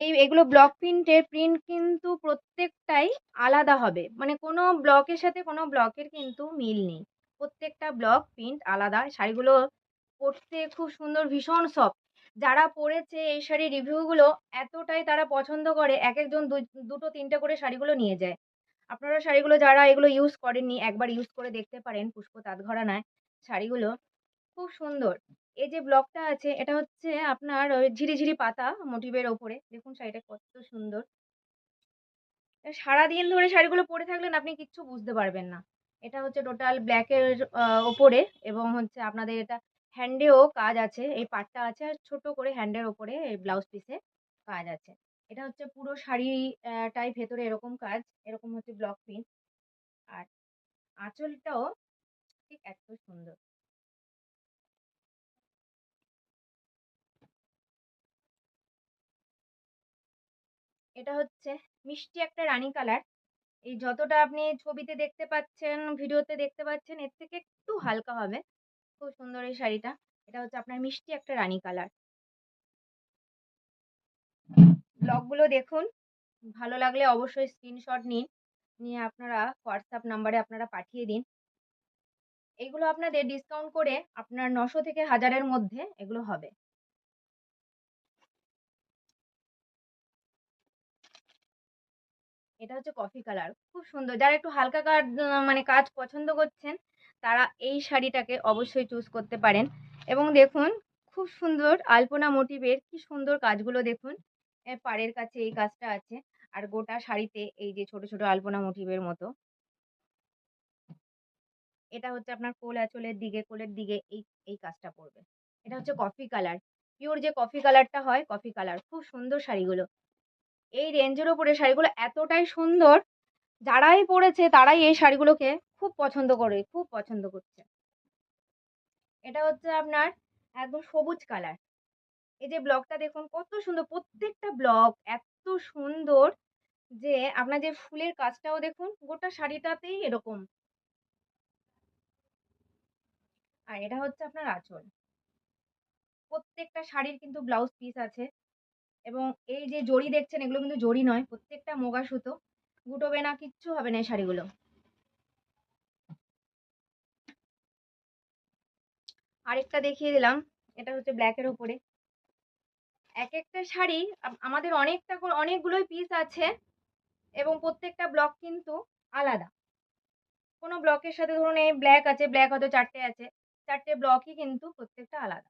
এগুলো ব্লক প্রিন্টের প্রিন্ট কিন্তু প্রত্যেকটাই আলাদা হবে। মানে কোনো ব্লকের সাথে কোনো ব্লকের কিন্তু মিল নেই। প্রত্যেকটা ব্লক প্রিন্ট আলাদা। শাড়িগুলো পরতে খুব সুন্দর, ভীষণ সফট। যারা পরেছে এই শাড়ির রিভিউ গুলো এতটাই তারা পছন্দ করে, একেকজন ২ টো ৩ টে করে শাড়িগুলো নিয়ে যায়। আপনারা শাড়িগুলো যারা এগুলো ইউজ করেননি, একবার ইউজ করে দেখতে পারেন। পুষ্প তাঁতঘরানায় শাড়িগুলো খুব সুন্দর। এই যে ব্লকটা আছে এটা হচ্ছে আপনার ওই ঝিরিঝিরি পাতা মোটিভের ওপরে। দেখুন শাড়িটা কত সুন্দর। সারাদিন ধরে শাড়িগুলো পরে থাকলেন আপনি কিচ্ছু বুঝতে পারবেন না। এটা হচ্ছে টোটাল ব্ল্যাক এর ওপরে এবং হচ্ছে আপনাদের এটা হ্যান্ডেও কাজ আছে। এই পাড়টা আছে আর ছোট করে হ্যান্ডের ওপরে এই ব্লাউজ পিসে কাজ আছে। এটা হচ্ছে পুরো শাড়ি টাই ভেতরে এরকম কাজ। এরকম হচ্ছে ব্লক প্রিন্ট। আর আঁচলটাও ঠিক এত সুন্দর। এটা হচ্ছে মিষ্টি একটা রানী কালার। এই যতটা আপনি ছবিতে দেখতে পাচ্ছেন, ভিডিওতে দেখতে পাচ্ছেন এর থেকে একটু হালকা হবে। খুব সুন্দর এই শাড়িটা। এটা হচ্ছে আপনার মিষ্টি একটা রানী কালার। ব্লগগুলো দেখুন। ভালো লাগলে অবশ্যই স্ক্রিনশট নিন। নিয়ে আপনারা WhatsApp নাম্বারে আপনারা পাঠিয়ে দিন। এগুলো আপনাদের ডিসকাউন্ট করে আপনার ৯০০ থেকে ১০০০ এর মধ্যে এগুলো হবে। এটা হচ্ছে কফি কালার। খুব সুন্দর। যারা একটু হালকা মানে কাজ পছন্দ করছেন, তারা এই শাড়িটাকে অবশ্যই চুজ করতে পারেন। এবং দেখুন খুব সুন্দর আলপনা মোটিভের কি সুন্দর কাজগুলো দেখুন। পাড়ের কাছে এই কাজটা আছে। আর গোটা শাড়িতে এই যে ছোট, ছোট আলপনা মোটিভের মতো। এটা হচ্ছে আপনার কোল আঁচলের দিকে, কোলের দিকে এই কাজটা পড়বে। এটা হচ্ছে কফি কালার। পিওর যে কফি কালারটা হয়, কফি কালার। খুব সুন্দর শাড়িগুলো। এই রেঞ্জের উপরে শাড়িগুলো এতটাই সুন্দর, যারাই পড়েছে তারাই এই শাড়িগুলোকে খুব পছন্দ করে, খুব পছন্দ করছে। এটা হচ্ছে আপনার একদম সবুজ কালার। এই যে ব্লকটা দেখুন কত সুন্দর। প্রত্যেকটা ব্লক এত সুন্দর যে আপনার যে ফুলের কাজটাও দেখুন গোটা শাড়িটাতেই এরকম। আর এটা হচ্ছে আপনার আঁচল। প্রত্যেকটা শাড়ির কিন্তু ব্লাউজ পিস আছে এবং এই যে জড়ি দেখছেন এগুলো কিন্তু জড়ি নয়। প্রত্যেকটা মুগা সুতো। গুটোবে না, কিচ্ছু হবে না এই শাড়িগুলো। আরেকটা দেখিয়ে দিলাম। এটা হচ্ছে ব্ল্যাক এর উপরে। একেকটা শাড়ি আমাদের অনেকগুলোই পিস আছে এবং প্রত্যেকটা ব্লক কিন্তু আলাদা। কোনো ব্লকের সাথে ধরুন এই ব্ল্যাক আছে, ব্ল্যাক হয়তো ৪ টে আছে। ৪ টে ব্লকই কিন্তু প্রত্যেকটা আলাদা।